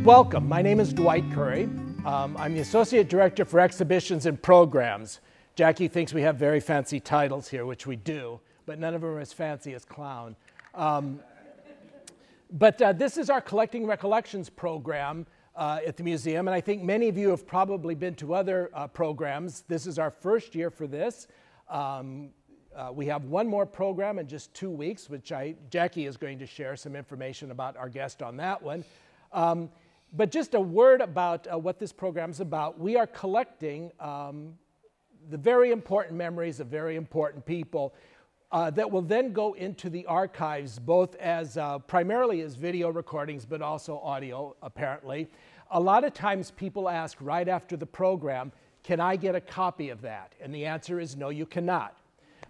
Welcome. My name is Dwight Curry. I'm the Associate Director for Exhibitions and Programs. Jackie thinks we have very fancy titles here, which we do, but none of them are as fancy as clown. This is our Collecting Recollections program at the museum, and I think many of you have probably been to other programs. This is our first year for this. We have one more program in just 2 weeks, which Jackie is going to share some information about our guest on that one. But just a word about what this program is about. We are collecting the very important memories of very important people that will then go into the archives, both as primarily as video recordings, but also audio, apparently. A lot of times people ask right after the program, can I get a copy of that? And the answer is no, you cannot.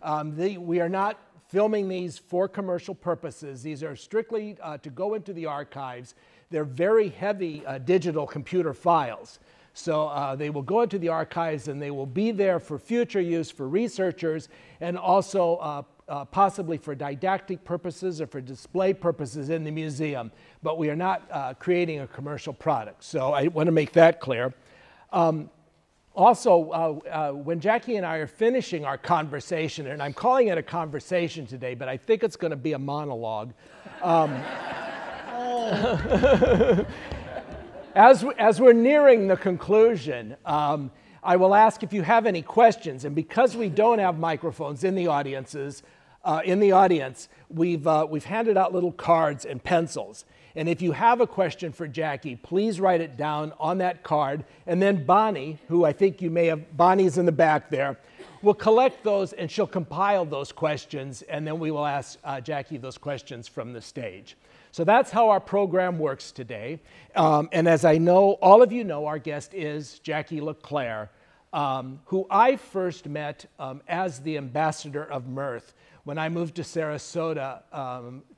We are not filming these for commercial purposes. These are strictly to go into the archives. They're very heavy digital computer files. So they will go into the archives and they will be there for future use for researchers and also possibly for didactic purposes or for display purposes in the museum. But we are not creating a commercial product. So I want to make that clear. Also, when Jackie and I are finishing our conversation, and I'm calling it a conversation today, but I think it's going to be a monologue. As we're nearing the conclusion, I will ask if you have any questions. And because we don't have microphones in the audience, we've handed out little cards and pencils. And if you have a question for Jackie, please write it down on that card. And then Bonnie, who I think you may have, Bonnie's in the back there, will collect those and she'll compile those questions. And then we will ask Jackie those questions from the stage. So that's how our program works today. And as I know, all of you know, our guest is Jackie LeClaire, who I first met as the ambassador of mirth when I moved to Sarasota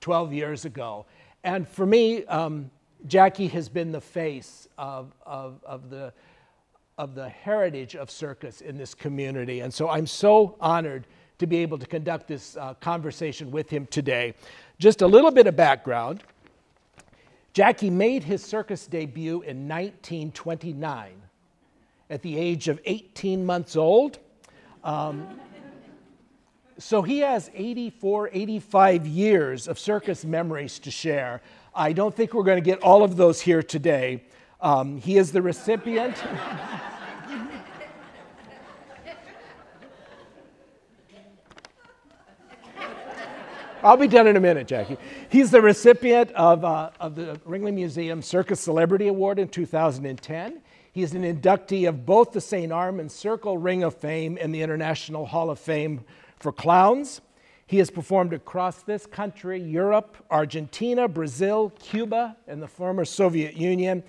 12 years ago. And for me, Jackie has been the face of the heritage of circus in this community. And so I'm so honored to be able to conduct this conversation with him today. Just a little bit of background. Jackie made his circus debut in 1929 at the age of 18 months old. So he has 84, 85 years of circus memories to share. I don't think we're going to get all of those here today. He is the recipient. I'll be done in a minute, Jackie. He's the recipient of the Ringling Museum Circus Celebrity Award in 2010. He's an inductee of both the St. Armand Circle Ring of Fame and the International Hall of Fame for Clowns. He has performed across this country, Europe, Argentina, Brazil, Cuba, and the former Soviet Union.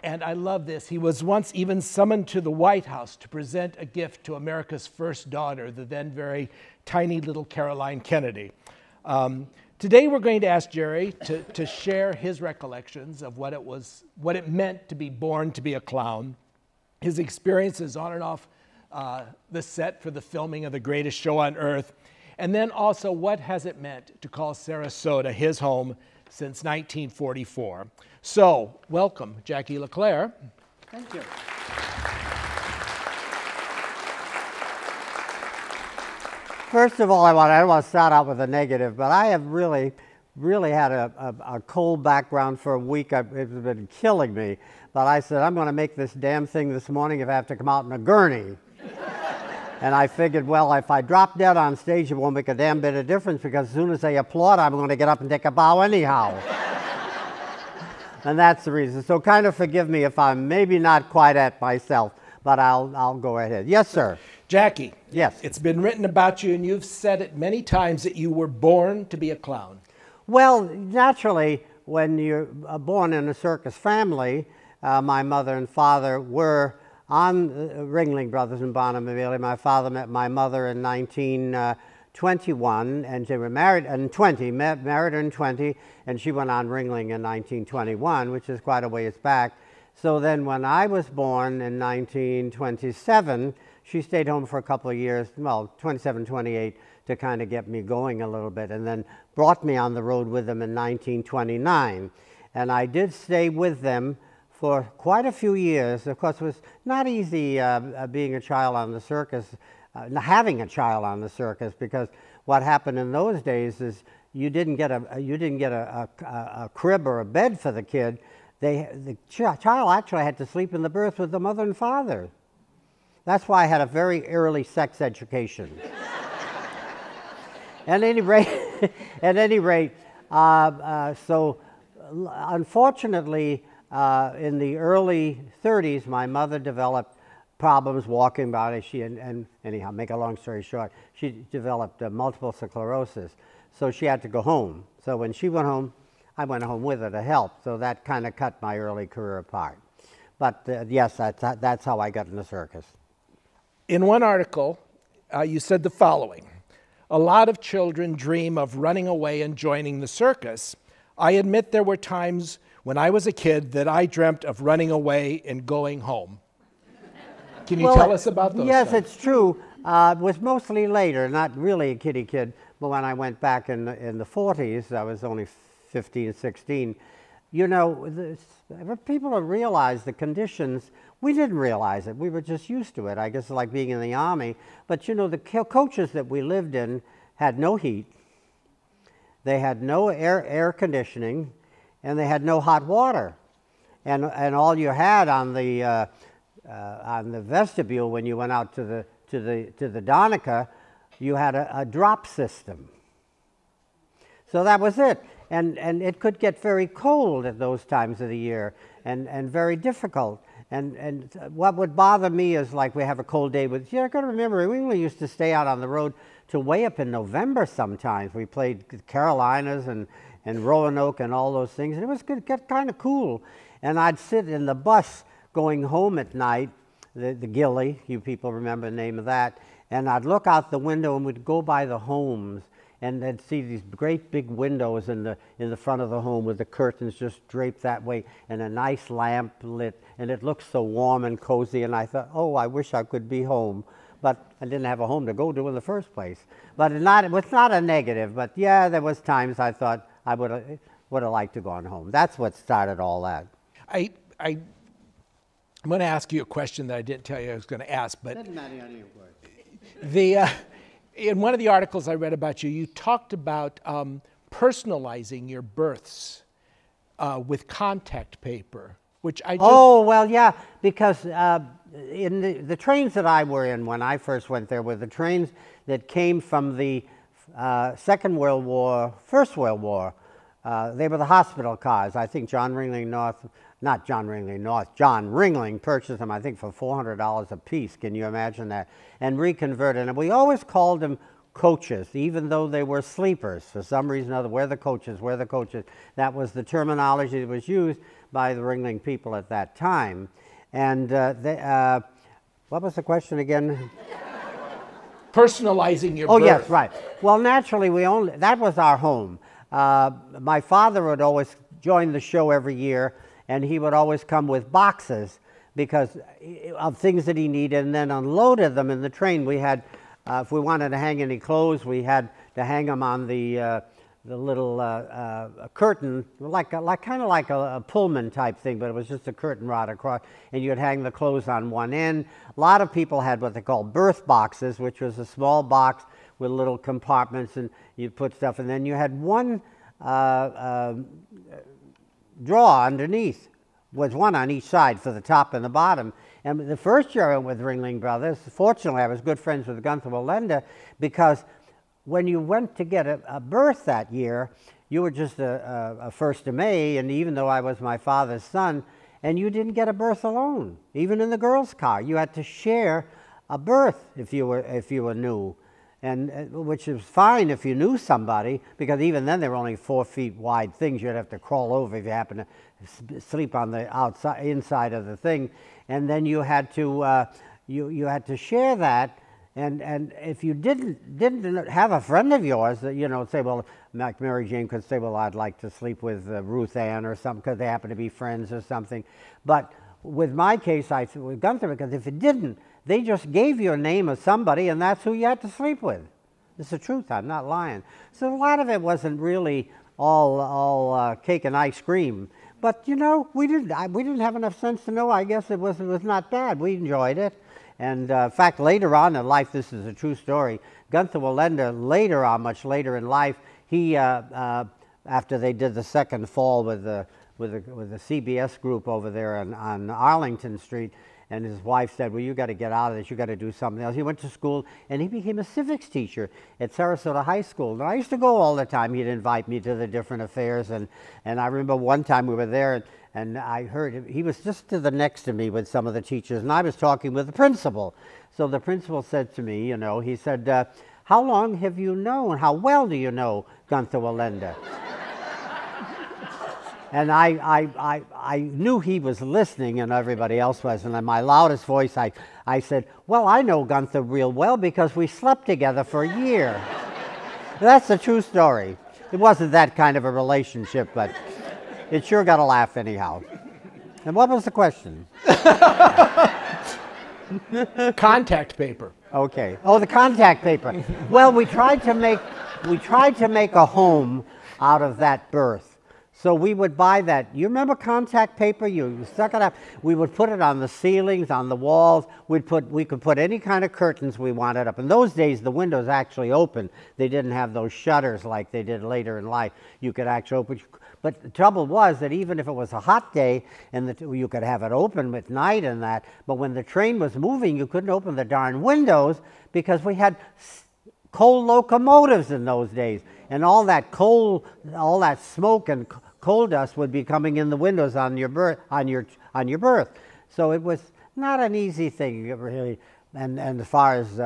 And I love this. He was once even summoned to the White House to present a gift to America's first daughter, the then very tiny little Caroline Kennedy. Today we're going to ask Jerry to share his recollections of what it meant to be born to be a clown, his experiences on and off the set for the filming of The Greatest Show on Earth, and then also what has it meant to call Sarasota his home since 1944. So, welcome, Jackie LeClaire. Thank you. First of all, I don't want to start out with a negative, but I have really had a cold background for a week. It's been killing me. But I said, I'm going to make this damn thing this morning if I have to come out in a gurney. And I figured, well, if I drop dead on stage, it won't make a damn bit of difference because as soon as they applaud, I'm going to get up and take a bow anyhow. And that's the reason. So kind of forgive me if I'm maybe not quite at myself, but I'll go ahead. Yes, sir. Jackie. Yes. It's been written about you, and you've said it many times that you were born to be a clown. Well, naturally, when you're born in a circus family, my mother and father were on Ringling Brothers in Bonneville. My father met my mother in 1921, and they were married in 20, married her in 20, and she went on Ringling in 1921, which is quite a ways back. So then when I was born in 1927, she stayed home for a couple of years, well, 27, 28, to kind of get me going a little bit, and then brought me on the road with them in 1929. And I did stay with them for quite a few years. Of course, it was not easy being a child on the circus, having a child on the circus, because what happened in those days is you didn't get a crib or a bed for the kid. The child actually had to sleep in the berth with the mother and father. That's why I had a very early sex education. At any rate, so unfortunately, in the early 30s, my mother developed problems walking about. And anyhow, make a long story short, she developed multiple sclerosis. So she had to go home. So when she went home, I went home with her to help. So that kind of cut my early career apart. But yes, that's how I got in the circus. In one article, you said the following: "A lot of children dream of running away and joining the circus. I admit there were times when I was a kid that I dreamt of running away and going home." Can you tell us about those? Yes, things? it's true. It was mostly later, not really a kiddie kid, but when I went back in the 40s, I was only 15, 16. You know, people have realized the conditions. We didn't realize it. We were just used to it. I guess like being in the Army. But you know, the coaches that we lived in had no heat. They had no air conditioning, and they had no hot water. And all you had on the vestibule when you went out to the Donica, you had a drop system. So that was it. And it could get very cold at those times of the year, and very difficult. And what would bother me is, like, we have a cold day with, I got to remember, Ringling used to stay out on the road till way up in November sometimes. We played Carolinas and Roanoke and all those things, and it was get kind of cool. And I'd sit in the bus going home at night, the Gilly, you people remember the name of that, and I'd look out the window and we'd go by the homes, and I'd see these great big windows in the front of the home with the curtains just draped that way and a nice lamp lit, and it looked so warm and cozy, and I thought, oh, I wish I could be home. But I didn't have a home to go to in the first place. But it was not a negative, but yeah, there was times I thought I would have liked to go on home. That's what started all that. I'm going to ask you a question that I didn't tell you I was going to ask, but doesn't matter anyway. In one of the articles I read about you, you talked about personalizing your births with contact paper, which I just... Oh, well, yeah, because in the trains that I were in when I first went there were the trains that came from the Second World War, First World War. They were the hospital cars. I think John Ringling purchased them, I think, for $400 a piece. Can you imagine that? And reconverted. And we always called them coaches, even though they were sleepers. For some reason or other, we're the coaches, we're the coaches. That was the terminology that was used by the Ringling people at that time. And what was the question again? Personalizing your birth. Oh, yes, right. Well, naturally, that was our home. My father would always join the show every year, and he would always come with boxes because of things that he needed, and then unloaded them in the train. We had, if we wanted to hang any clothes, we had to hang them on the little curtain, kind of like a Pullman type thing, but it was just a curtain rod across, and you'd hang the clothes on one end. A lot of people had what they called birth boxes, which was a small box with little compartments, and you'd put stuff, and then you had one drawer underneath, was one on each side for the top and the bottom. And the first year I went with Ringling Brothers, fortunately I was good friends with Gunther Wallenda, because when you went to get a birth that year, you were just a first of May, and even though I was my father's son, and you didn't get a berth alone, even in the girls' car. You had to share a berth if you were new. And which is fine if you knew somebody, because even then they were only 4 feet wide things. You'd have to crawl over if you happen to sleep on the inside of the thing, and then you had to you had to share that. And if you didn't have a friend of yours that, you know, say, well, like Mary Jane could say, well, I'd like to sleep with Ruth Ann or something because they happen to be friends or something. But with my case, with Gunther, because if it didn't, they just gave you a name of somebody, and that's who you had to sleep with. It's the truth. I'm not lying. So a lot of it wasn't really all cake and ice cream. But you know, we didn't have enough sense to know. I guess it was not bad. We enjoyed it. And in fact, later on in life, this is a true story. Gunther Wilde, later on, much later in life, he after they did the second fall with the CBS group over there on Arlington Street, and his wife said, well, you got to get out of this, you got to do something else. He went to school and he became a civics teacher at Sarasota High School. And I used to go all the time. He'd invite me to the different affairs, and I remember one time we were there, and I heard him. He was just to the next to me with some of the teachers, and I was talking with the principal. So the principal said to me, you know, he said, how long have you known, how well do you know Gunther Wilde? And I knew he was listening and everybody else was, and in my loudest voice I said, well, I know Gunther real well because we slept together for a year. That's a true story. It wasn't that kind of a relationship, but it sure got a laugh anyhow. And what was the question? Contact paper. Okay. Oh, the contact paper. Well, we tried to make a home out of that berth. So we would buy that. You remember contact paper? You stuck it up. We would put it on the ceilings, on the walls. We could put any kind of curtains we wanted up. In those days, the windows actually opened. They didn't have those shutters like they did later in life. You could actually open. But the trouble was that even if it was a hot day, and you could have it open at night and that, but when the train was moving, you couldn't open the darn windows because we had coal locomotives in those days, and all that coal, all that smoke and coal dust would be coming in the windows on your berth. So it was not an easy thing, really. And as far as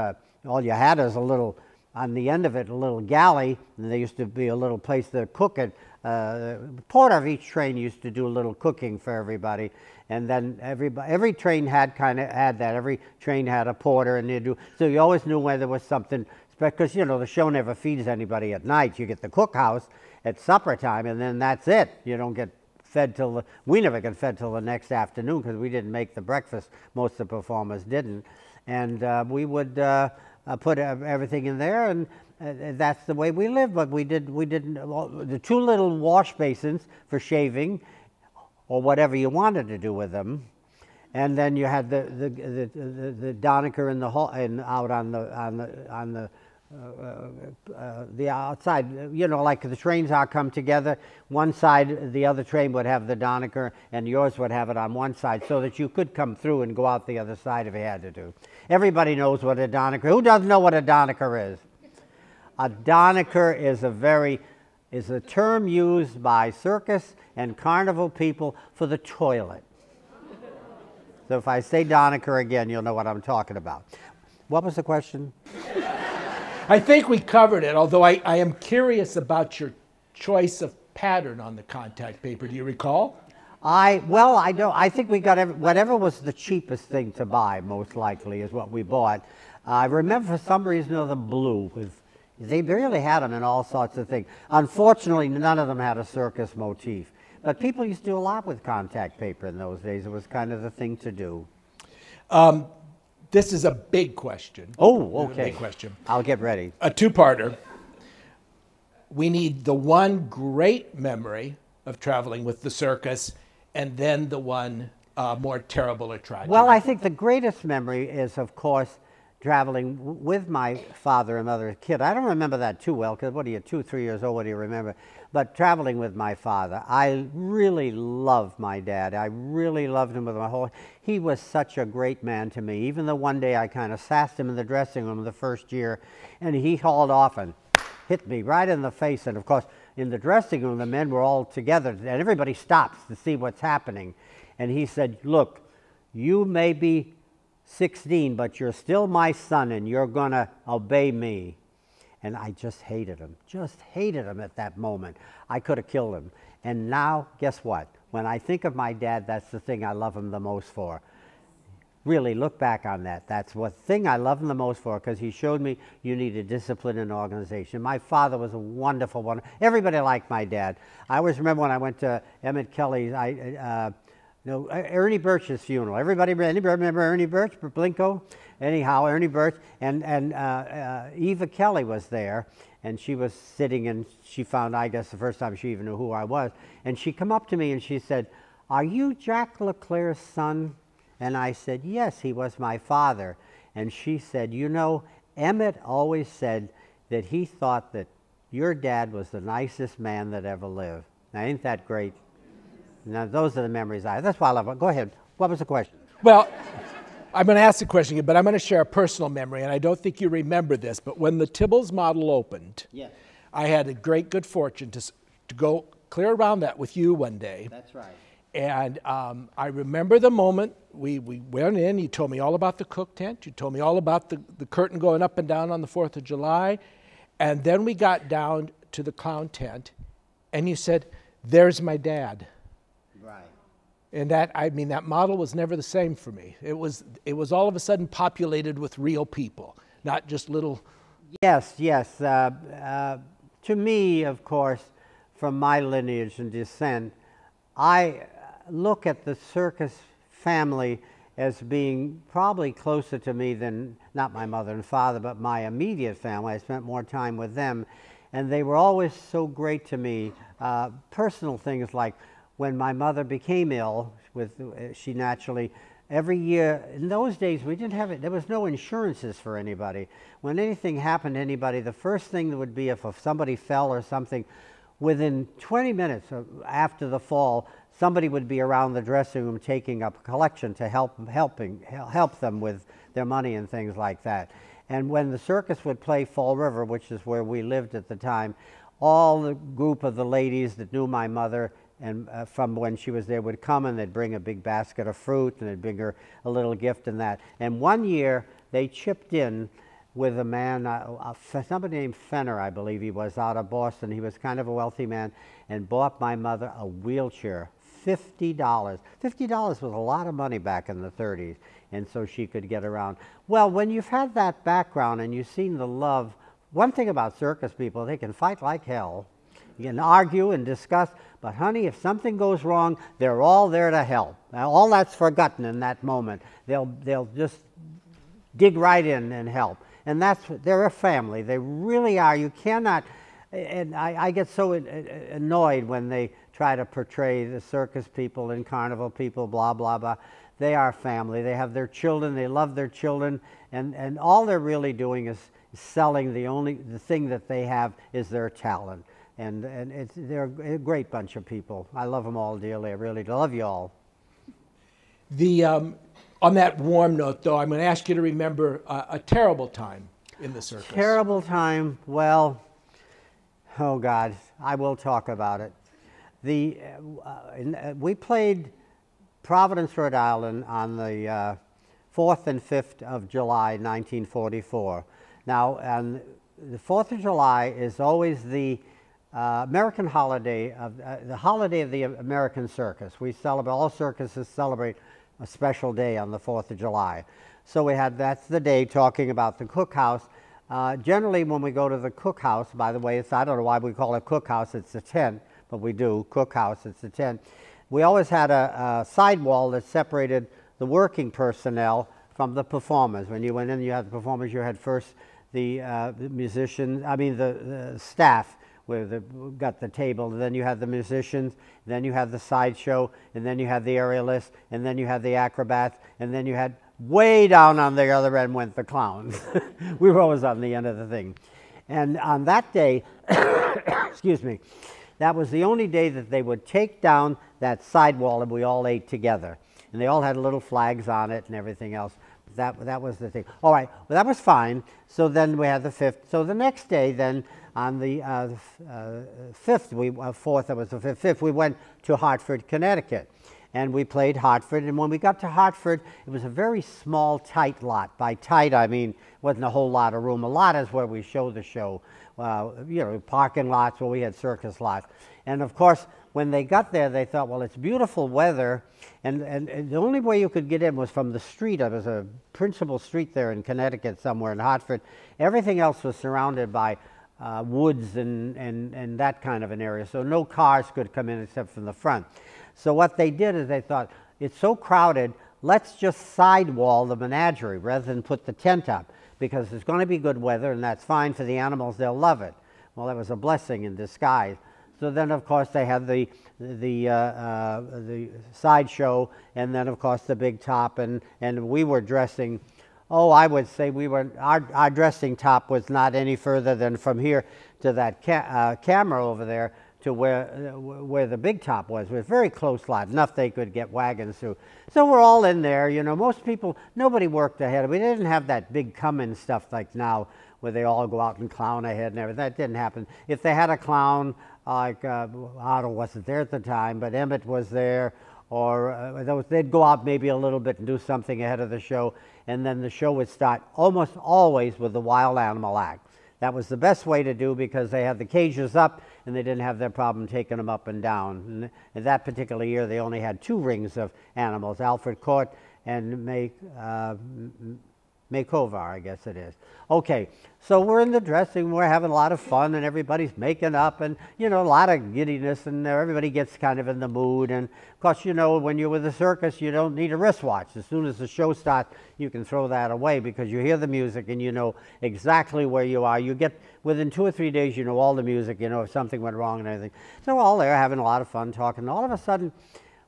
all you had is a little, on the end of it, a little galley, and there used to be a little place to cook it. The porter of each train used to do a little cooking for everybody, and then every train had that. Every train had a porter, and they do. So you always knew when there was something, because you know the show never feeds anybody at night. You get the cookhouse at supper time, and then that's it. You don't get fed till we never get fed till the next afternoon because we didn't make the breakfast. Most of the performers didn't, and we would put everything in there, and that's the way we lived. But we didn't the two little wash basins for shaving, or whatever you wanted to do with them, and then you had the Donecker in the hall and out on the outside, you know, like the trains all come together. One side, the other train would have the Donecker, and yours would have it on one side, so that you could come through and go out the other side if you had to do. Everybody knows what a Donecker. Who doesn't know what a Donecker is? A Donecker is a term used by circus and carnival people for the toilet. So if I say Donecker again, you'll know what I'm talking about. What was the question? I think we covered it, although I am curious about your choice of pattern on the contact paper. Do you recall? Well, I don't. I think we got whatever was the cheapest thing to buy, most likely, is what we bought. I remember for some reason or the blue. They really had them in all sorts of things. Unfortunately, none of them had a circus motif. But people used to do a lot with contact paper in those days. It was kind of the thing to do. This is a big question. Oh, okay. A big question. I'll get ready. A two-parter. We need the one great memory of traveling with the circus, and then the one more terrible or tragic. Well, I think the greatest memory is, of course, traveling with my father and mother as a kid. I don't remember that too well, because what are you, 2, 3 years old, what do you remember? But traveling with my father, I really loved my dad. I really loved him with my whole, he was such a great man to me. Even though one day I kind of sassed him in the dressing room the first year, and he hauled off and hit me right in the face. And of course, in the dressing room, the men were all together, and everybody stops to see what's happening. And he said, look, you may be 16, but you're still my son, and you're going to obey me. And I just hated him at that moment. I could have killed him. And now, guess what? When I think of my dad, that's the thing I love him the most for. Really, look back on that. That's the thing I love him the most for, because he showed me you needed discipline and organization. My father was a wonderful one. Everybody liked my dad. I always remember when I went to Emmett Kelly's, Ernie Birch's funeral. Anybody remember Ernie Birch, Blinko? Anyhow, Ernie Birch and Eva Kelly was there, and she was sitting, and she found, I guess, the first time she even knew who I was, and she come up to me and she said, "Are you Jack LeClaire's son?" And I said, "Yes, he was my father." And she said, "You know, Emmett always said that he thought that your dad was the nicest man that ever lived." Now, ain't that great? Now, those are the memories I have. That's why I love it. Go ahead. What was the question? Well, I'm going to ask the question again, but I'm going to share a personal memory, and I don't think you remember this, but when the Tibbles model opened, Yes. I had a great good fortune to go clear around that with you one day. That's right. And I remember the moment we went in, you told me all about the cook tent, you told me all about the curtain going up and down on the 4th of July, and then we got down to the clown tent, and you said, "There's my dad." Right. And that, I mean, that model was never the same for me. It was all of a sudden populated with real people, not just little... Yes, yes. To me, of course, from my lineage and descent, I look at the Circus family as being probably closer to me than, not my mother and father, but my immediate family. I spent more time with them, and they were always so great to me. Personal things like when my mother became ill, she naturally, every year, in those days we didn't have it, there was no insurances for anybody. When anything happened to anybody, the first thing that would be if somebody fell or something, within 20 minutes after the fall, somebody would be around the dressing room taking up a collection to help them with their money and things like that. And when the circus would play Fall River, which is where we lived at the time, all the group of the ladies that knew my mother and from when she was there would come, and they'd bring a big basket of fruit, and they'd bring her a little gift and that. And one year they chipped in with a man, somebody named Fenner, I believe he was, out of Boston. He was kind of a wealthy man, and bought my mother a wheelchair. $50. $50 was a lot of money back in the 30s, and so she could get around. Well, when you've had that background and you've seen the love, one thing about circus people, they can fight like hell. You can argue and discuss, but honey, if something goes wrong, they're all there to help. Now, all that's forgotten in that moment. They'll just dig right in and help. And they're a family. They really are. You cannot, and I get so annoyed when they try to portray the circus people and carnival people, blah, blah, blah. They are family. They have their children. They love their children. And all they're really doing is selling the thing that they have is their talent. And they're a great bunch of people. I love them all dearly. I really love you all. On that warm note, though, I'm going to ask you to remember a terrible time in the circus. Terrible time. Well, oh God, I will talk about it. We played Providence, Rhode Island on the 4th and 5th of July, 1944. Now, the 4th of July is always the American holiday the holiday of the American circus. We celebrate, all circuses celebrate a special day on the 4th of July. So that's the day talking about the cookhouse. Generally when we go to the cookhouse, by the way, I don't know why we call it cookhouse, it's a tent, but we do, cookhouse, it's a tent. We always had a sidewall that separated the working personnel from the performers. When you went in, you had the performers, you had first the musicians, the staff, where got the table, and then you had the musicians, then you had the sideshow, and then you had the aerialist, and then you had the acrobats, and then you had, way down on the other end went the clowns. We were always on the end of the thing. And on that day, excuse me, that was the only day that they would take down that sidewall and we all ate together. And they all had little flags on it and everything else. That was the thing. All right, well, that was fine. So then we had the 5th. So the next day then, on the 5th, 4th, that was the 5th, we went to Hartford, Connecticut. And we played Hartford. And when we got to Hartford, it was a very small, tight lot. By tight, I mean, wasn't a whole lot of room. A lot is where we show the show. Parking lots where we had circus lots. And of course, when they got there, they thought, well, it's beautiful weather. And the only way you could get in was from the street. There was a principal street there in Connecticut, somewhere in Hartford. Everything else was surrounded by woods and that kind of an area. So no cars could come in except from the front. So what they did is they thought, it's so crowded, let's just sidewall the menagerie rather than put the tent up, because there's going to be good weather and that's fine for the animals, they'll love it. Well, that was a blessing in disguise. So then, of course, they had the sideshow, and then, of course, the big top, and we were dressing. Oh, I would say we were. Our dressing top was not any further than from here to that camera over there to where the big top was. It was a very close lot, enough they could get wagons through. So we're all in there. You know, most people, nobody worked ahead. We didn't have that big come-in stuff like now, where they all go out and clown ahead and everything. That didn't happen. If they had a clown, like Otto wasn't there at the time, but Emmett was there, or they'd go out maybe a little bit and do something ahead of the show, and then the show would start almost always with the wild animal act. That was the best way to do, because they had the cages up and they didn't have their problem taking them up and down. And that particular year they only had 2 rings of animals, Alfred Court and Makeover, I guess it is. Okay, so we're in the dressing, we're having a lot of fun, and everybody's making up, and, you know, a lot of giddiness, and everybody gets kind of in the mood. And, of course, you know, when you're with the circus, you don't need a wristwatch. As soon as the show starts, you can throw that away, because you hear the music and you know exactly where you are. You get, within 2 or 3 days, you know all the music, you know if something went wrong and everything. So we're all there having a lot of fun talking, and all of a sudden,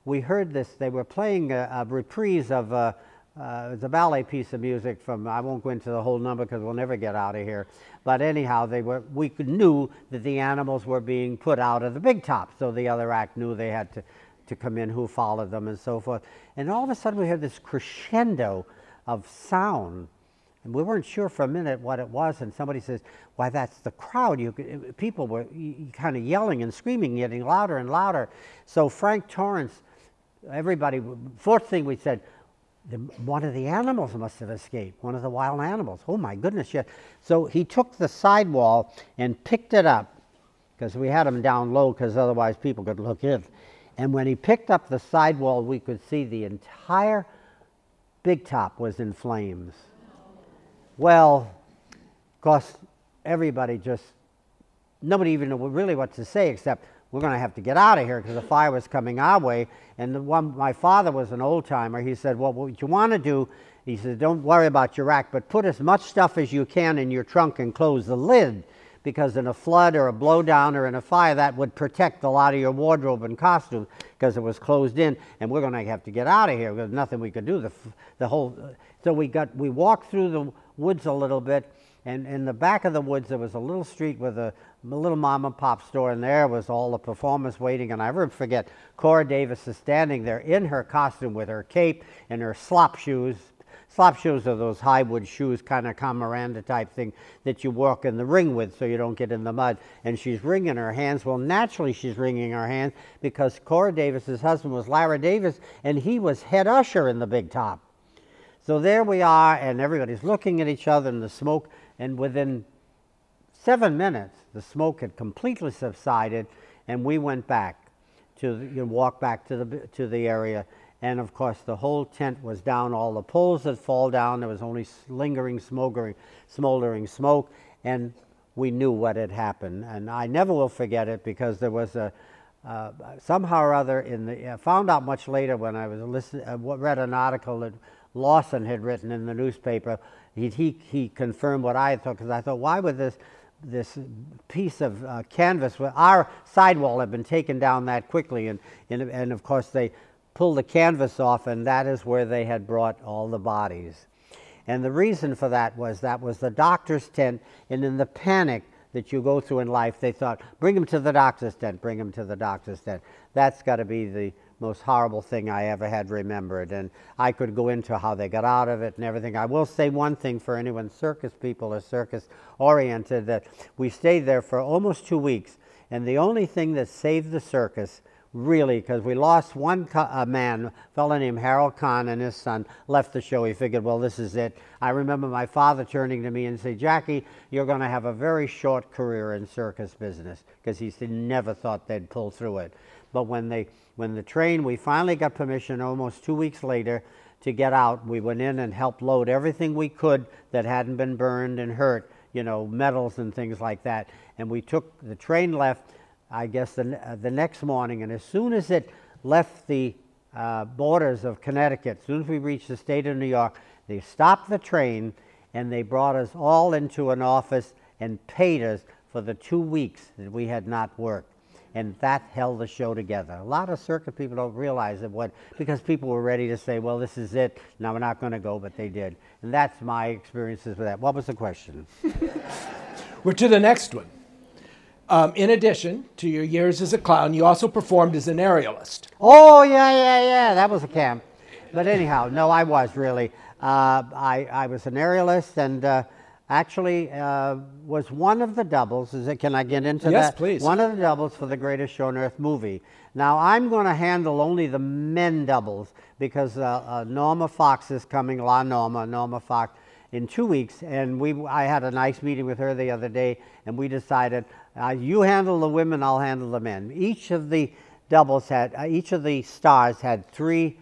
we heard this. They were playing a reprise of it's a ballet piece of music from, I won't go into the whole number because we'll never get out of here. But anyhow, we knew that the animals were being put out of the big top. So the other act knew they had to come in, who followed them and so forth. And all of a sudden we heard this crescendo of sound. And we weren't sure for a minute what it was. And somebody says, why, that's the crowd. People were kind of yelling and screaming, getting louder and louder. So Frank Torrance, everybody, fourth thing we said, one of the animals must have escaped, one of the wild animals. Oh my goodness, yes. So he took the sidewall and picked it up, because we had him down low, because otherwise people could look in. And when he picked up the sidewall, we could see the entire big top was in flames. Well, of course, everybody just, nobody even knew really what to say, except we're going to have to get out of here, because the fire was coming our way. And my father was an old timer. He said, well, what you want to do, he said, don't worry about your rack, but put as much stuff as you can in your trunk and close the lid, because in a flood or a blowdown or in a fire, that would protect a lot of your wardrobe and costume, because it was closed in, and we're going to have to get out of here. There's nothing we could do. So we walked through the woods a little bit, and in the back of the woods there was a little street with a little mom and pop store, and there was all the performers waiting. And I never forget, Cora Davis is standing there in her costume with her cape and her slop shoes. Slop shoes are those high wood shoes, kind of Camaranda type thing that you walk in the ring with so you don't get in the mud. And she's wringing her hands. Well, naturally she's wringing her hands, because Cora Davis's husband was Lara Davis, and he was head usher in the big top. So there we are, and everybody's looking at each other in the smoke, and within 7 minutes, the smoke had completely subsided, and we went back walked back to the area. And of course, the whole tent was down. All the poles had fallen down. There was only lingering, smoldering smoke, and we knew what had happened. And I never will forget it, because there was somehow or other I found out much later when I was read an article that Lawson had written in the newspaper. He confirmed what I thought, because I thought, why would this piece of canvas, our sidewall had been taken down that quickly, and of course they pulled the canvas off, and that is where they had brought all the bodies. And the reason for that was the doctor's tent, and in the panic that you go through in life, they thought, bring him to the doctor's tent, bring him to the doctor's tent. That's got to be the most horrible thing I ever had remembered, and I could go into how they got out of it and everything. I will say one thing for anyone circus people or circus oriented, that we stayed there for almost 2 weeks, and the only thing that saved the circus, really, because we lost one man, a fellow named Harold Kahn, and his son left the show. He figured, well, this is it. I remember my father turning to me and saying, Jackie, you're going to have a very short career in circus business, because he never thought they'd pull through it. But when the train, we finally got permission almost 2 weeks later to get out. We went in and helped load everything we could that hadn't been burned and hurt, you know, metals and things like that. And the train left, I guess, the next morning, and as soon as it left the borders of Connecticut, as soon as we reached the state of New York, they stopped the train, and they brought us all into an office and paid us for the 2 weeks that we had not worked. And that held the show together. A lot of circuit people don't realize it, because people were ready to say, well, this is it, now we're not going to go, but they did. And that's my experiences with that. What was the question? We're to the next one. In addition to your years as a clown, you also performed as an aerialist. Oh, yeah, that was a camp. But anyhow, no, I was really. I was an aerialist, and actually was one of the doubles. Can I get into that? Yes, please. One of the doubles for the Greatest Show on Earth movie. Now, I'm going to handle only the men doubles because Norma Fox is coming, Norma Fox, in 2 weeks. And I had a nice meeting with her the other day, and we decided, you handle the women, I'll handle the men. Each of the doubles each of the stars had 3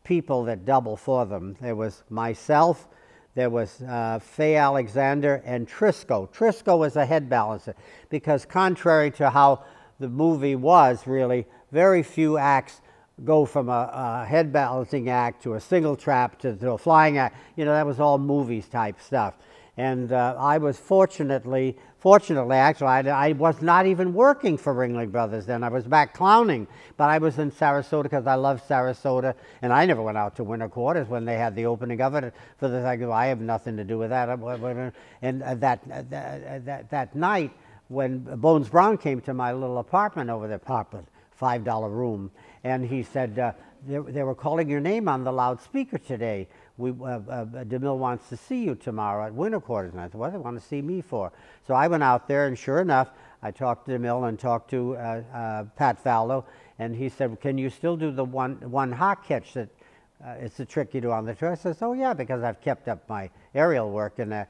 people that double for them. There was myself, there was Faye Alexander, and Trisco. Trisco was a head balancer because contrary to how the movie was, really, very few acts go from a head balancing act to a single trap to a flying act. You know, that was all movies type stuff. And I was fortunately, actually, I was not even working for Ringling Brothers then. I was back clowning, but I was in Sarasota because I love Sarasota, and I never went out to winter quarters when they had the opening of it. For the fact I have nothing to do with that. And that night, when Bones Brown came to my little apartment over there, $5 room, and he said, they were calling your name on the loudspeaker today. DeMille wants to see you tomorrow at winter quarters. And I said, what do they want to see me for? So I went out there, and sure enough, I talked to DeMille and talked to Pat Fallow, and he said, can you still do the one hot catch that it's a trick you do on the tour? I says, oh yeah, because I've kept up my aerial work, and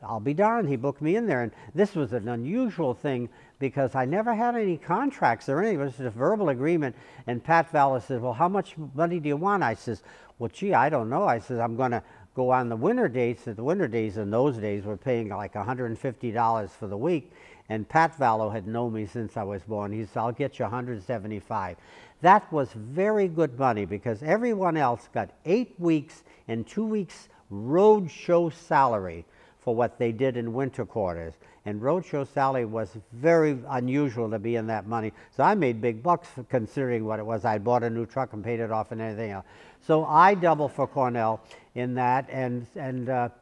I'll be darned, he booked me in there. And this was an unusual thing because I never had any contracts or anything. It was just a verbal agreement. And Pat Fallow said, well, how much money do you want? I says, well, gee, I don't know. I says, I'm going to go on the winter dates. The winter days in those days were paying like $150 for the week. And Pat Fallow had known me since I was born. He said, I'll get you $175. That was very good money because everyone else got 8 weeks and 2 weeks road show salary for what they did in winter quarters. And roadshow salary was very unusual to be in that money. So I made big bucks considering what it was. I bought a new truck and paid it off and everything else. So I doubled for Cornel in that, and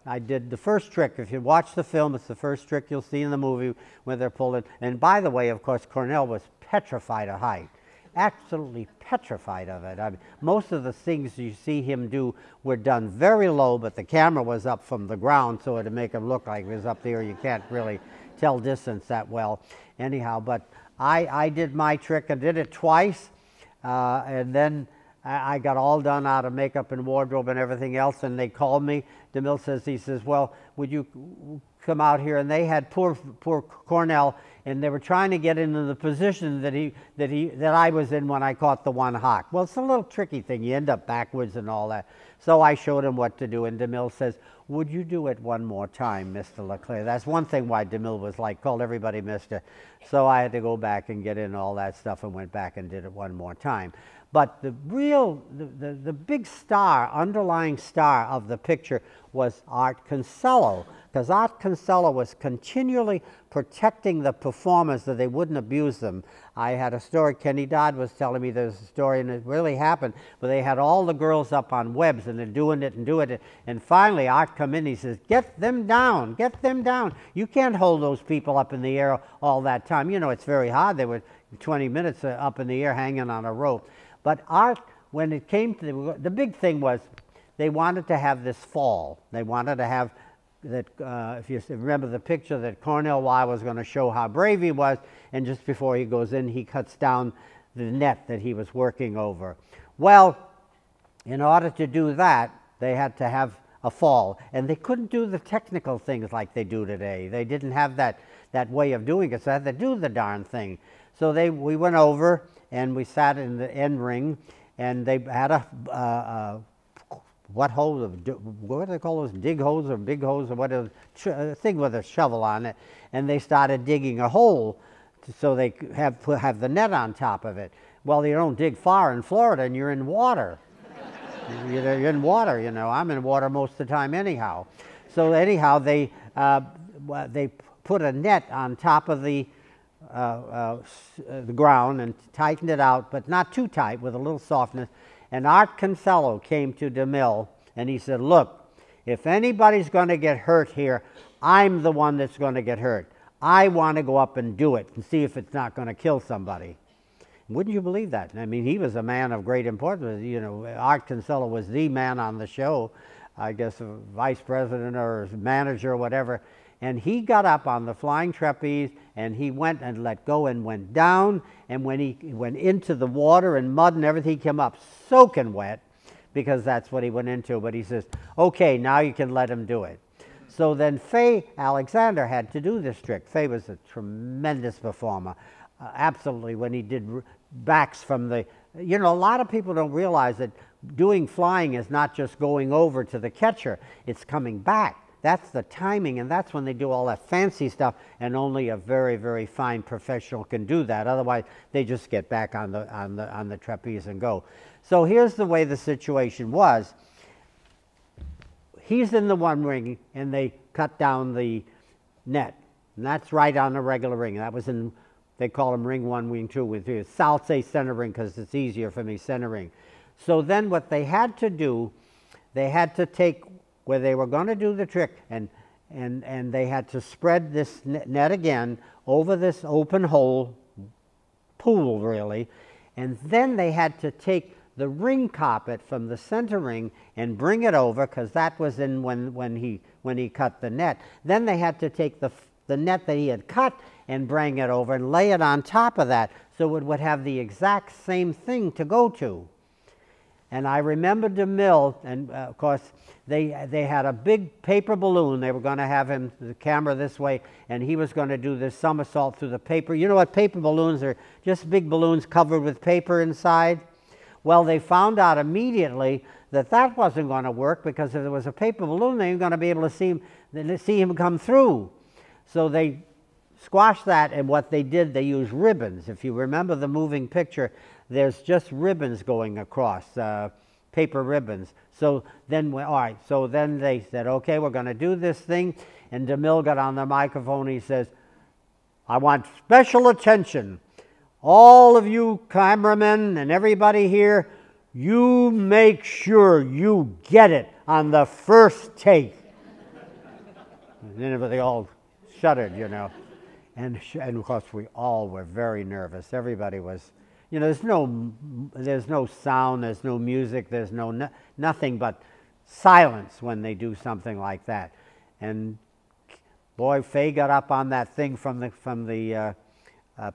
I did the first trick. If you watch the film, it's the first trick you'll see in the movie where they're pulling. And by the way, of course, Cornel was petrified of height. Absolutely petrified of it. I mean, most of the things you see him do were done very low, but the camera was up from the ground, so to make him look like he was up there, you can't really tell distance that well. Anyhow, but I did my trick. I did it twice, and then I got all done out of makeup and wardrobe and everything else, and they called me. DeMille says, he says, well, would you come out here? And they had poor Cornel, and they were trying to get into the position that I was in when I caught the one hawk. Well, it's a little tricky thing. You end up backwards and all that. So I showed him what to do, and DeMille says, would you do it one more time, Mr. LeClaire? That's one thing why DeMille was like, called everybody Mr. So I had to go back and get in all that stuff and went back and did it one more time. But the big star, underlying star of the picture was Art Kinsella, because Art Kinsella was continually protecting the performers that they wouldn't abuse them. I had a story, Kenny Dodd was telling me there's a story, and it really happened, where they had all the girls up on webs, and they're doing it and doing it, and finally Art come in, he says, get them down, get them down. You can't hold those people up in the air all that time. You know, it's very hard. They were 20 minutes up in the air hanging on a rope. But Art, when it came to the big thing was they wanted to have this fall. They wanted to have that, if you remember the picture, that Cornel Wilde was going to show how brave he was, and just before he goes in, he cuts down the net that he was working over. Well, in order to do that, they had to have a fall, and they couldn't do the technical things like they do today. They didn't have that way of doing it, so they had to do the darn thing. So we went over, and we sat in the end ring, and they had a what hose, what do they call those, dig hose or big hose or whatever, a thing with a shovel on it, and they started digging a hole so they could have the net on top of it. Well, you don't dig far in Florida, and you're in water. You're in water, you know. I'm in water most of the time anyhow. So anyhow, they put a net on top of the ground and tightened it out, but not too tight, with a little softness. And Art Kinsella came to DeMille and he said, look, if anybody's going to get hurt here, I'm the one that's going to get hurt. I want to go up and do it and see if it's not going to kill somebody. Wouldn't you believe that? I mean, he was a man of great importance. You know, Art Kinsella was the man on the show, I guess a vice president or manager or whatever. And he got up on the flying trapeze and he went and let go and went down. And when he went into the water and mud and everything, he came up soaking wet, because that's what he went into. But he says, okay, now you can let him do it. So then Faye Alexander had to do this trick. Faye was a tremendous performer. Absolutely, when he did backs from the, you know, a lot of people don't realize that doing flying is not just going over to the catcher, it's coming back. That's the timing, and that's when they do all that fancy stuff, and only a very, very fine professional can do that. Otherwise, they just get back on the trapeze and go. So here's the way the situation was. He's in the one ring, and they cut down the net, and that's right on the regular ring. That was in, they call them ring 1, ring 2, with you. I'll say center ring because it's easier for me, center ring. So then what they had to do, they had to take where they were going to do the trick, and they had to spread this net again over this open hole, pool really, and then they had to take the ring carpet from the center ring and bring it over, because that was in when he cut the net. Then they had to take the net that he had cut and bring it over and lay it on top of that, so it would have the exact same thing to go to. And I remember DeMille, and of course they had a big paper balloon. They were going to have him, the camera this way, and he was going to do this somersault through the paper. You know what paper balloons are? Just big balloons covered with paper inside. Well, they found out immediately that that wasn't going to work, because if there was a paper balloon, they weren't going to be able to see him come through. So they squashed that, and what they did, they used ribbons. If you remember the moving picture, there's just ribbons going across, paper ribbons. So then, all right, so then they said, okay, we're going to do this thing. And DeMille got on the microphone, he says, I want special attention. All of you cameramen and everybody here, you make sure you get it on the first take. And then they all shuddered, you know. And of course, we all were very nervous. Everybody was, you know, there's no sound, there's no music, there's nothing but silence when they do something like that. And boy, Faye got up on that thing from the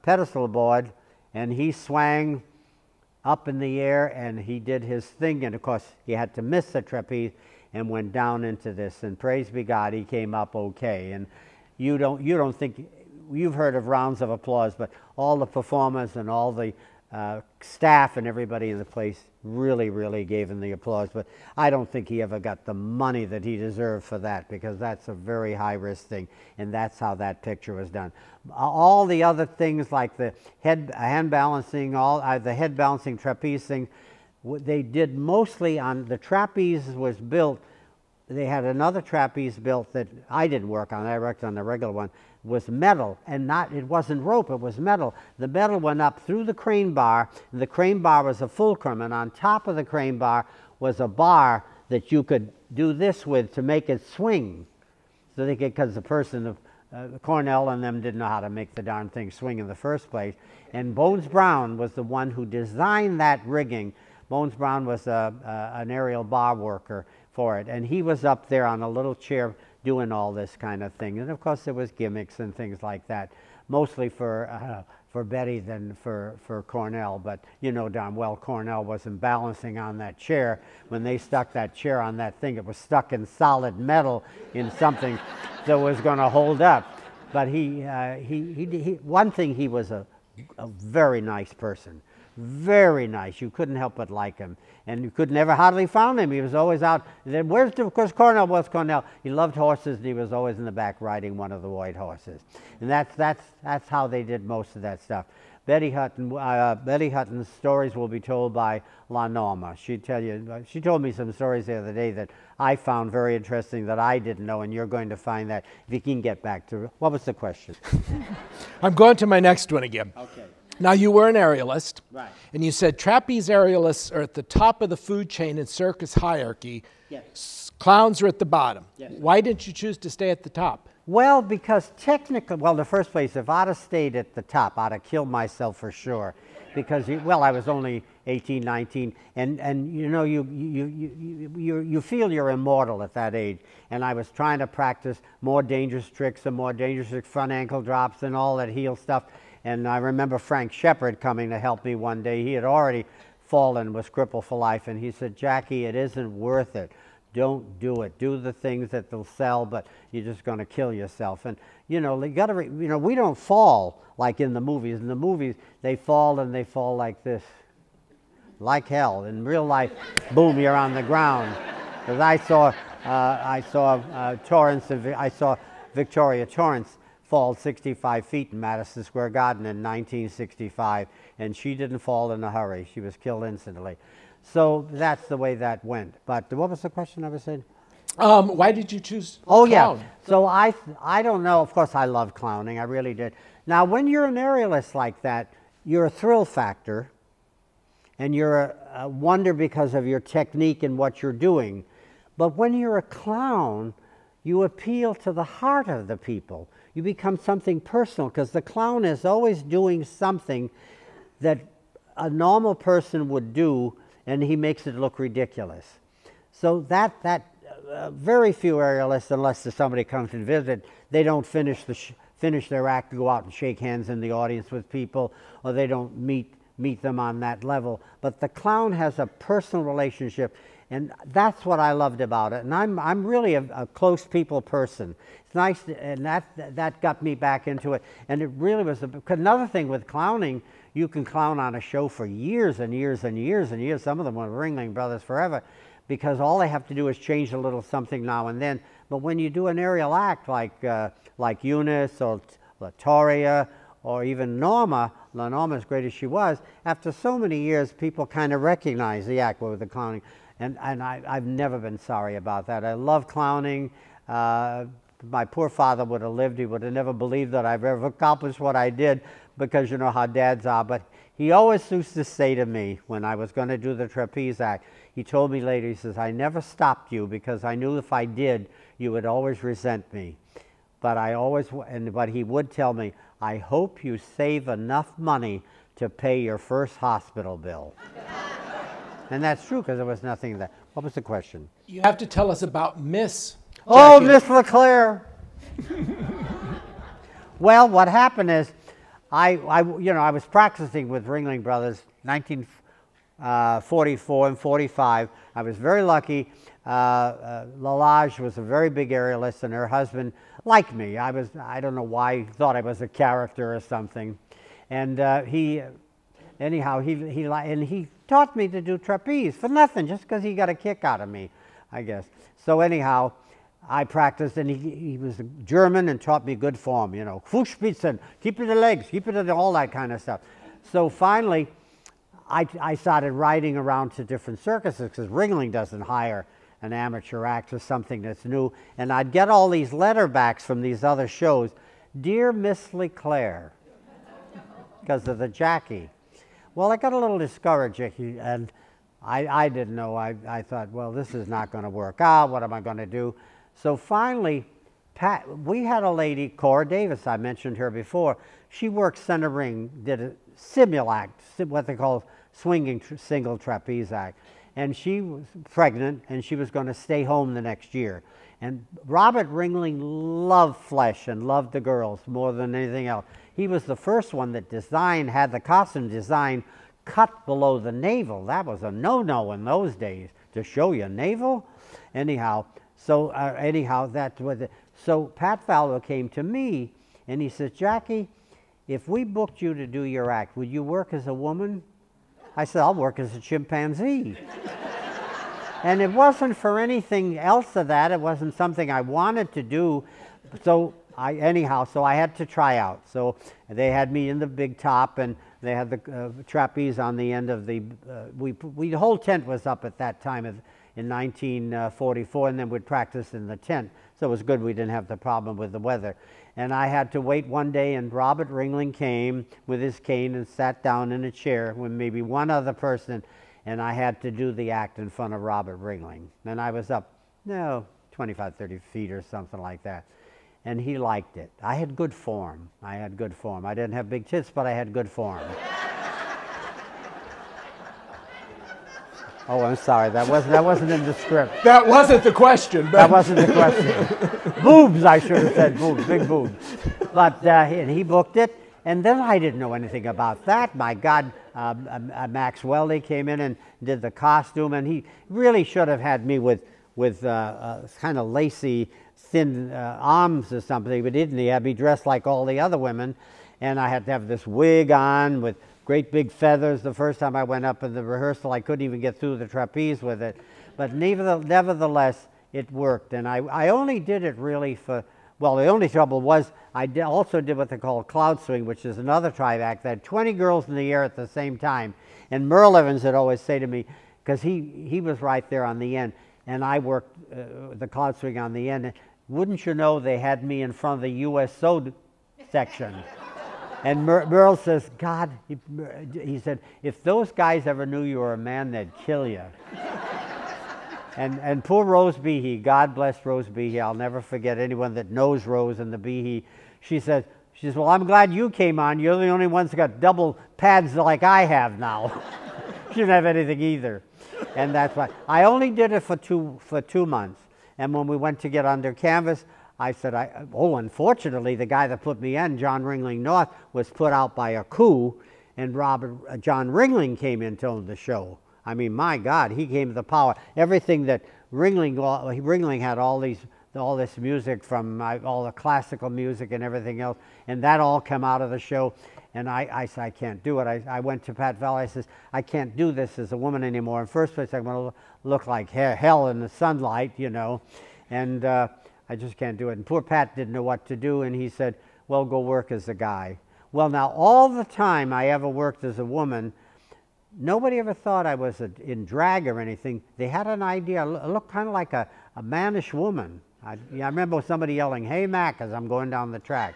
pedestal board, and he swang up in the air, and he did his thing. And of course, he had to miss the trapeze and went down into this. And praise be God, he came up okay. And you don't think, you've heard of rounds of applause, but all the performers and all the staff and everybody in the place really, really gave him the applause. But I don't think he ever got the money that he deserved for that, because that's a very high-risk thing, and that's how that picture was done. All the other things like the hand balancing, the head balancing trapeze thing, they did mostly on, the trapeze was built, they had another trapeze built that I didn't work on, I worked on the regular one, was metal, and it wasn't rope, it was metal. The metal went up through the crane bar, and the crane bar was a fulcrum, and on top of the crane bar was a bar that you could do this with to make it swing. So they could, because the person, Cornel and them didn't know how to make the darn thing swing in the first place. And Bones Brown was the one who designed that rigging. Bones Brown was an aerial bar worker for it, and he was up there on a little chair doing all this kind of thing. And of course there was gimmicks and things like that, mostly for Betty than for Cornel. But you know darn well Cornel wasn't balancing on that chair. When they stuck that chair on that thing, it was stuck in solid metal in something that was going to hold up. But one thing, he was a very nice person. Very nice. You couldn't help but like him. And you could never hardly found him. He was always out. Then of course, Cornel was Cornel. He loved horses, and he was always in the back riding one of the white horses. And that's how they did most of that stuff. Betty Hutton's stories will be told by La Norma. She told me some stories the other day that I found very interesting that I didn't know, and you're going to find that if you can get back to, what was the question? I'm going to my next one again. Okay. Now, you were an aerialist, Right. and you said trapeze aerialists are at the top of the food chain in circus hierarchy. Yes. Clowns are at the bottom. Yes. Why didn't you choose to stay at the top? Well, because technically, well, in the first place, if I'd have stayed at the top, I'd have killed myself for sure. Because, well, I was only 18, 19, and you know, you feel you're immortal at that age. And I was trying to practice more dangerous tricks and more dangerous front ankle drops and all that heel stuff. And I remember Frank Shepard coming to help me one day. He had already fallen, was crippled for life, and he said, "Jackie, it isn't worth it. Don't do it. Do the things that they'll sell, but you're just going to kill yourself." And you know, you got to, you know, we don't fall like in the movies. In the movies, they fall and they fall like this, like hell. In real life, boom, you're on the ground. Because I saw Victoria Torrance fall 65 feet in Madison Square Garden in 1965, and she didn't fall in a hurry. She was killed instantly. So that's the way that went. But what was the question I was saying? Why did you choose Oh, clown? yeah. So I don't know. Of course, I love clowning. I really did. Now, when you're an aerialist like that, you're a thrill factor, and you're a wonder because of your technique and what you're doing. But when you're a clown, you appeal to the heart of the people. You become something personal, because the clown is always doing something that a normal person would do, and he makes it look ridiculous. So very few aerialists, unless somebody comes and visit, they don't finish their act to go out and shake hands in the audience with people, or they don't meet them on that level. But the clown has a personal relationship, and that's what I loved about it. And I'm really a close people person. It's nice, and that got me back into it. And it really was another thing with clowning. You can clown on a show for years and years and years and years. Some of them were Ringling Brothers forever, because all they have to do is change a little something now and then. But when you do an aerial act like Eunice or Latoria or even Norma, as great as she was, after so many years, people kind of recognize the act with the clowning. And I've never been sorry about that. I love clowning. My poor father would have lived. He would have never believed that I've ever accomplished what I did, because you know how dads are. But he always used to say to me when I was going to do the trapeze act, he told me later, he says, "I never stopped you because I knew if I did, you would always resent me. But but he would tell me, I hope you save enough money to pay your first hospital bill." And that's true, because there was nothing that. What was the question? You have to tell us about Miss Jackie. Oh, Miss LeClaire. Well, what happened is, I was practicing with Ringling Brothers 1944 and 45. I was very lucky. Lalage was a very big aerialist, and her husband liked me. I don't know why, he thought I was a character or something. And he taught me to do trapeze for nothing, just because he got a kick out of me, I guess. So anyhow, I practiced, and he was German and taught me good form, you know, Fußspitzen, keep it in the legs, keep it in all that kind of stuff. So finally, I started riding around to different circuses, because Ringling doesn't hire an amateur act or something that's new. And I'd get all these letterbacks from these other shows, "Dear Miss LeClaire," because of the Jackie. Well, I got a little discouraged, and I didn't know. I thought, well, this is not going to work out. What am I going to do? So finally, we had a lady, Cora Davis, I mentioned her before. She worked center ring, did a simulact, what they call swinging single trapeze act. And she was pregnant, and she was going to stay home the next year. And Robert Ringling loved flesh and loved the girls more than anything else. He was the first one that had the costume design cut below the navel. That was a no-no in those days, to show your navel. Anyhow, so that's what. So Pat Fowler came to me, and he says, "Jackie, if we booked you to do your act, would you work as a woman?" I said, "I'll work as a chimpanzee." And it wasn't for anything else of that. It wasn't something I wanted to do. So I had to try out. So they had me in the big top, and They had the trapeze on the end of the, the whole tent was up at that time in 1944, and then we'd practice in the tent. So it was good we didn't have the problem with the weather. And I had to wait one day, and Robert Ringling came with his cane and sat down in a chair with maybe one other person, and I had to do the act in front of Robert Ringling. And I was up, 25, 30 feet or something like that. And he liked it. I had good form. I had good form. I didn't have big tits, but I had good form. Oh, I'm sorry. That wasn't in the script. That wasn't the question. That wasn't the question. Boobs, I should have said. Boobs, big boobs. But and he booked it, and then I didn't know anything about that. My God, Max Weldy came in and did the costume, and he really should have had me with kind of lacy, thin arms or something, but didn't. He had me dressed like all the other women, and I had to have this wig on with great big feathers. The first time I went up in the rehearsal, I couldn't even get through the trapeze with it. But nevertheless, it worked. And I only did it really for, well, the only trouble was I also did what they call cloud swing, which is another tri-act that had 20 girls in the air at the same time. And Merle Evans would always say to me, because he was right there on the end, and I worked the cloud swing on the end. Wouldn't you know, they had me in front of the USO section. And Merle says, God, he said, if those guys ever knew you were a man, they'd kill you. and poor Rose Behe, God bless Rose Behe. I'll never forget anyone that knows Rose and the Behe. She says, well, I'm glad you came on. You're the only ones that got double pads like I have now. She didn't have anything either. And that's why. I only did it for two months. And when we went to get under canvas, I said, unfortunately, the guy that put me in, John Ringling North, was put out by a coup, and John Ringling came into the show. I mean, my God, he came to the power. Everything that Ringling had all this music from all the classical music and everything else, and that all came out of the show. And I said, I can't do it. I went to Pat Valley. I says, I can't do this as a woman anymore. In first place, I'm going to look like hell in the sunlight, you know. And I just can't do it. And poor Pat didn't know what to do. And he said, well, go work as a guy. Well, now, all the time I ever worked as a woman, nobody ever thought I was in drag or anything. They had an idea. I looked kind of like a mannish woman. I remember somebody yelling, hey, Mac, as I'm going down the track.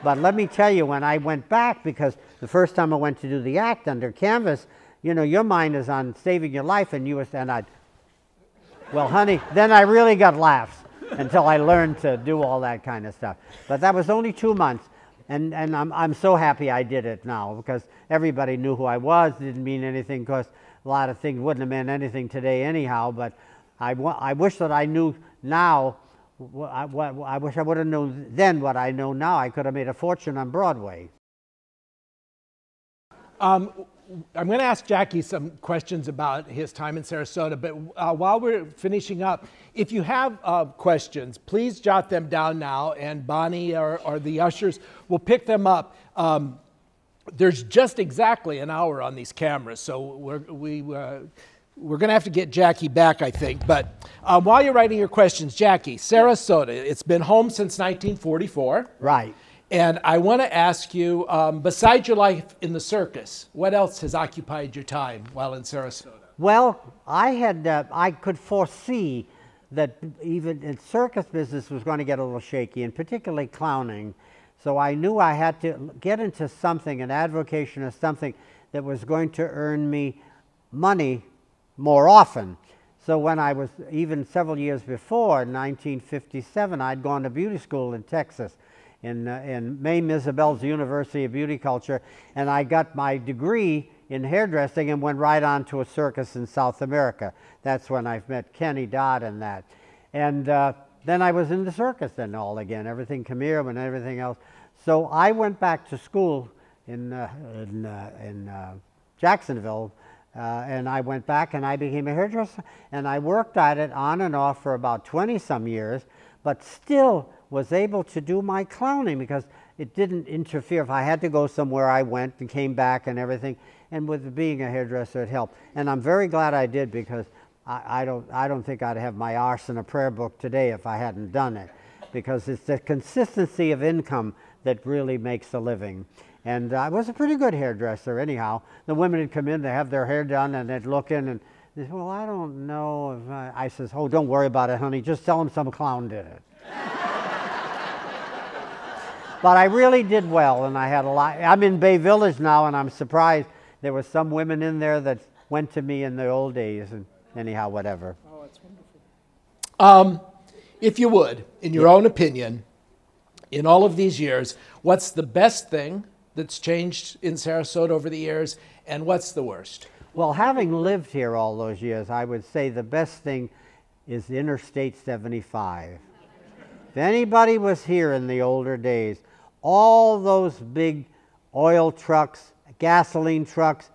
But let me tell you, when I went back, because the first time I went to do the act under canvas, you know, your mind is on saving your life, and well, honey, then I really got laughs until I learned to do all that kind of stuff. But that was only 2 months, and I'm so happy I did it now, because everybody knew who I was. It didn't mean anything, because a lot of things wouldn't have meant anything today anyhow, but I wish that I knew now. I wish I would have known then what I know now. I could have made a fortune on Broadway. I'm going to ask Jackie some questions about his time in Sarasota, but while we're finishing up, if you have questions, please jot them down now, and Bonnie or the ushers will pick them up. There's just exactly an hour on these cameras, so we're going to have to get Jackie back, I think. But while you're writing your questions, Jackie, Sarasota, it's been home since 1944. Right. And I want to ask you, besides your life in the circus, what else has occupied your time while in Sarasota? Well, I could foresee that even in circus business was going to get a little shaky, and particularly clowning. So I knew I had to get into something, an avocation or something that was going to earn me money more often. So when I was, even several years before, in 1957, I'd gone to beauty school in Texas, in Mame Isabel's University of Beauty Culture, and I got my degree in hairdressing and went right on to a circus in South America. That's when I met Kenny Dodd and that. And then I was in the circus then all again, everything Khmer and everything else. So I went back to school in Jacksonville, and I went back and I became a hairdresser, and I worked at it on and off for about 20-some years, but still was able to do my clowning because it didn't interfere. If I had to go somewhere, I went and came back and everything. And with being a hairdresser, it helped. And I'm very glad I did, because I don't think I'd have my arse in a prayer book today if I hadn't done it, because it's the consistency of income that really makes a living. And I was a pretty good hairdresser anyhow. The women would come in, they have their hair done, and they'd look in and they say, well, I don't know if I says, oh, don't worry about it, honey. Just tell them some clown did it. But I really did well, and I had a lot. I'm in Bay Village now, and I'm surprised there were some women in there that went to me in the old days, and anyhow, whatever. Oh, that's wonderful. If you would, in your own opinion, in all of these years, what's the best thing that's changed in Sarasota over the years, and what's the worst? Well, having lived here all those years, I would say the best thing is Interstate 75. If anybody was here in the older days, all those big oil trucks, gasoline trucks,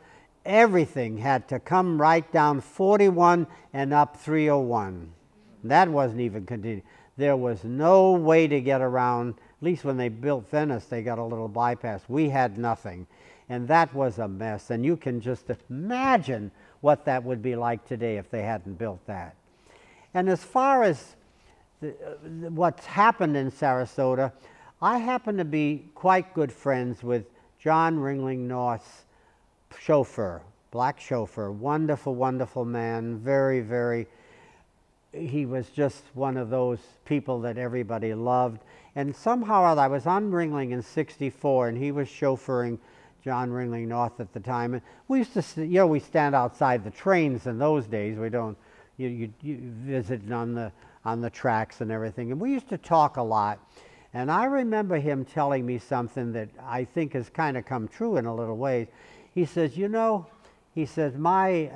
everything had to come right down 41 and up 301. That wasn't even continued. There was no way to get around. At least when they built Venice, they got a little bypass. We had nothing. And that was a mess. And you can just imagine what that would be like today if they hadn't built that. And as far as what's happened in Sarasota, I happen to be quite good friends with John Ringling North's chauffeur, black chauffeur, wonderful, wonderful man, very, very, he was just one of those people that everybody loved. And somehow or other, I was on Ringling in '64, and he was chauffeuring John Ringling North at the time. And we used to, you know, we stand outside the trains in those days. We don't, you visit on the tracks and everything. And we used to talk a lot. And I remember him telling me something that I think has kind of come true in a little way. He says, you know, he says, my,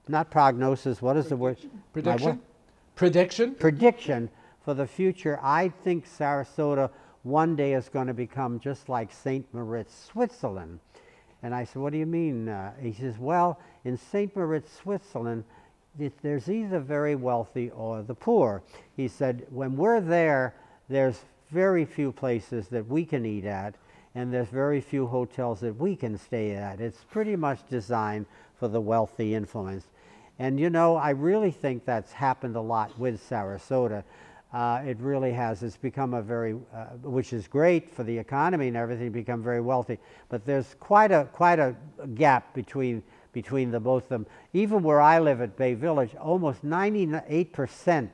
not prognosis, what is the word? Prediction? Prediction? Prediction for the future. I think Sarasota one day is going to become just like St. Moritz, Switzerland. And I said, what do you mean? He says, well, in St. Moritz, Switzerland, there's either very wealthy or the poor. He said, when we're there, there's very few places that we can eat at, and there's very few hotels that we can stay at. It's pretty much designed for the wealthy influence. And you know, I really think that's happened a lot with Sarasota. It really has. It's become a very, which is great for the economy and everything, become very wealthy. But there's quite a gap between the both of them. Even where I live at Bay Village, almost 98%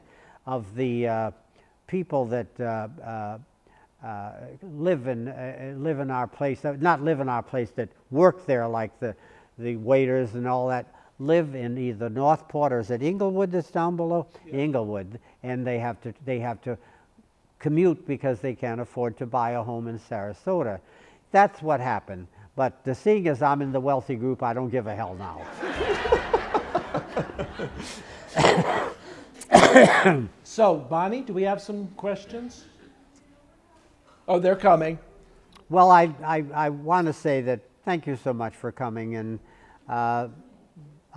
of the people that live in our place, not live in our place, that work there, like the waiters and all that, live in either Northport or is it Inglewood that's down below? Yeah. Inglewood, and they have to commute because they can't afford to buy a home in Sarasota. That's what happened. But the seeing as I'm in the wealthy group, I don't give a hell now. So, Bonnie, do we have some questions? Oh, they're coming. Well, I want to say that thank you so much for coming, and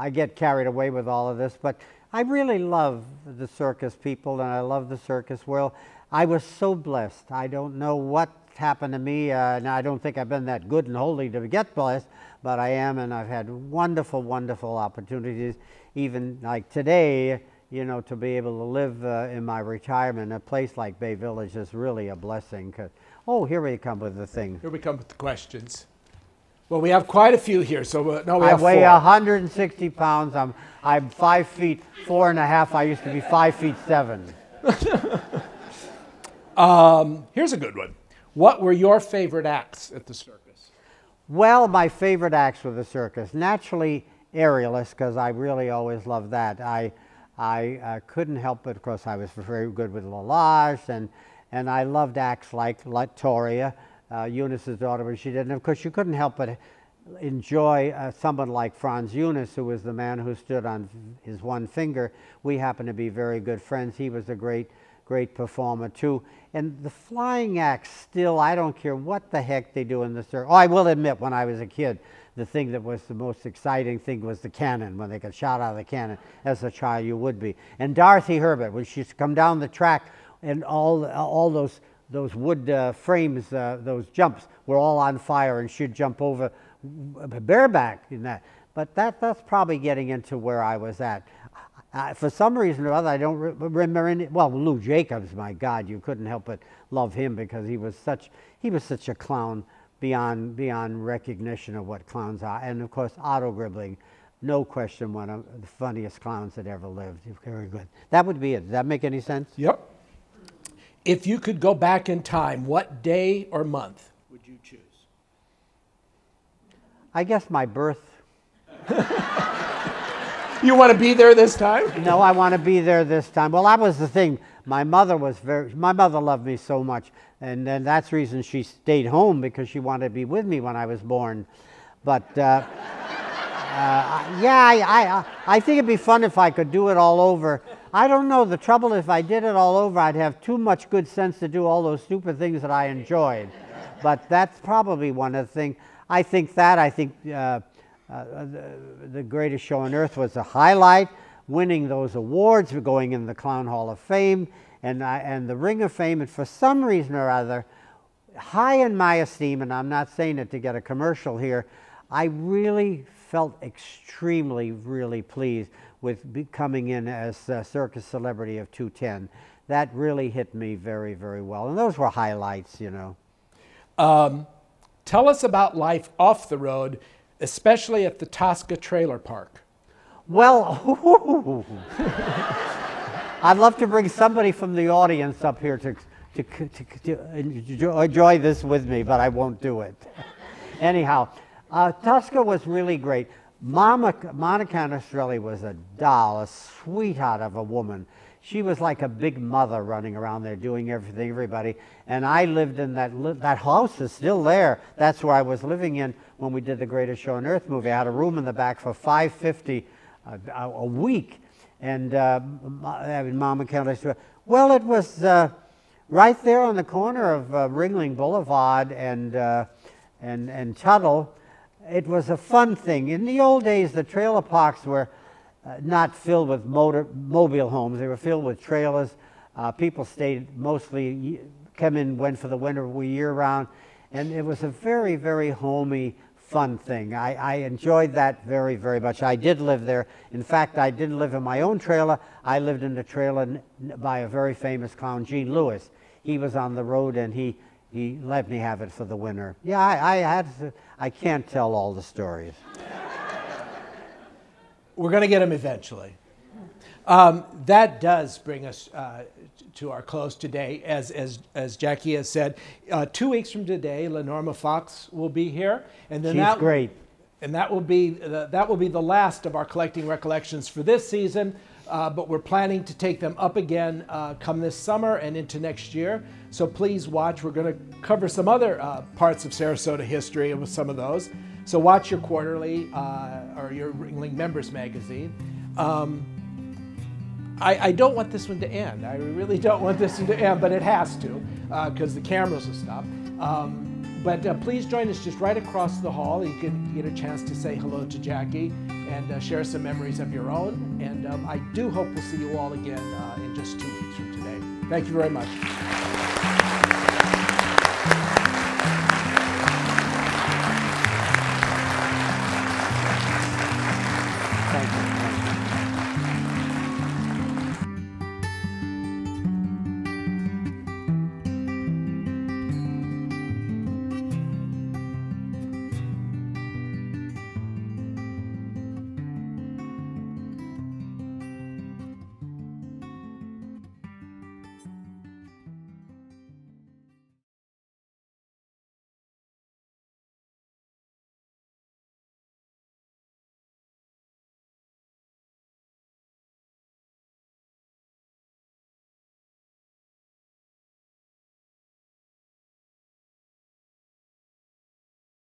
I get carried away with all of this, but I really love the circus people, and I love the circus world. I was so blessed. I don't know what happened to me, and I don't think I've been that good and holy to get blessed, but I am, and I've had wonderful, wonderful opportunities, even like today, you know, to be able to live in my retirement. A place like Bay Village is really a blessing. Oh, here we come with the thing. Here we come with the questions. Well, we have quite a few here, so no, we have I weigh 4. 160 pounds. I'm 5 feet 4.5. I used to be 5 feet 7. Here's a good one. What were your favorite acts at the circus? Well, my favorite acts were the circus. Naturally, Aerialist, because I really always loved that. I couldn't help it, of course, I was very good with Lalage, and I loved acts like Toria, Eunice's daughter, when she did. And of course, you couldn't help but enjoy someone like Franz Eunice, who was the man who stood on his one finger. We happened to be very good friends. He was a great performer too. And the flying acts still, I don't care what the heck they do in the circus. Oh, I will admit, when I was a kid, the thing that was the most exciting thing was the cannon, when they got shot out of the cannon. As a child, you would be. And Dorothy Herbert, when she used to come down the track, and all those wood frames, those jumps were all on fire, and she'd jump over bareback in that. But that's probably getting into where I was at. For some reason or other, I don't remember any. Well, Lou Jacobs, my God, you couldn't help but love him because he was such a clown beyond recognition of what clowns are. And of course, Otto Gribling, no question, one of the funniest clowns that ever lived. Very good. That would be it. Does that make any sense? Yep. If you could go back in time, what day or month would you choose? I guess my birth. You want to be there this time? No, I want to be there this time. Well, that was the thing. My mother loved me so much, and then that's the reason she stayed home, because she wanted to be with me when I was born. But yeah, I think it'd be fun if I could do it all over. I don't know. The trouble, if I did it all over, I'd have too much good sense to do all those stupid things that I enjoyed. But that's probably one of the things. I think the greatest show on earth was a highlight, winning those awards, going in the Clown Hall of Fame and the Ring of Fame, and for some reason or other, high in my esteem, and I'm not saying it to get a commercial here, I really felt extremely, really pleased with coming in as Circus Celebrity of 210. That really hit me very, very well, and those were highlights, you know. Tell us about life off the road, especially at the Tosca Trailer Park. Well, I'd love to bring somebody from the audience up here to enjoy this with me, but I won't do it. Anyhow, Tosca was really great. Monica Canestrelli was a doll, a sweetheart of a woman. She was like a big mother running around there doing everything, everybody. And I lived in that house is still there. That's where I was living in when we did the Greatest Show on Earth movie. I had a room in the back for $550 a week. And Mama Canestrelli. Well, it was right there on the corner of Ringling Boulevard and Tuttle. It was a fun thing. In the old days, the trailer parks were not filled with mobile homes. They were filled with trailers. People stayed mostly, went for the winter year-round. And it was a very, very homey, fun thing. I enjoyed that very, very much. I did live there. In fact, I didn't live in my own trailer. I lived in the trailer by a very famous clown, Gene Lewis. He was on the road, and he let me have it for the winter. Yeah, I can't tell all the stories. We're going to get them eventually. That does bring us to our close today. As Jackie has said, 2 weeks from today, LaNorma Fox will be here, and then she's great. And that will be the last of our Collecting Recollections for this season. But we're planning to take them up again come this summer and into next year. So please watch. We're going to cover some other parts of Sarasota history with some of those. So watch your quarterly or your Ringling Members magazine. I don't want this one to end. I really don't want this one to end, but it has to because the cameras will stop. But please join us just right across the hall. You can get a chance to say hello to Jackie and share some memories of your own. And I do hope we'll see you all again in just 2 weeks from today. Thank you very much.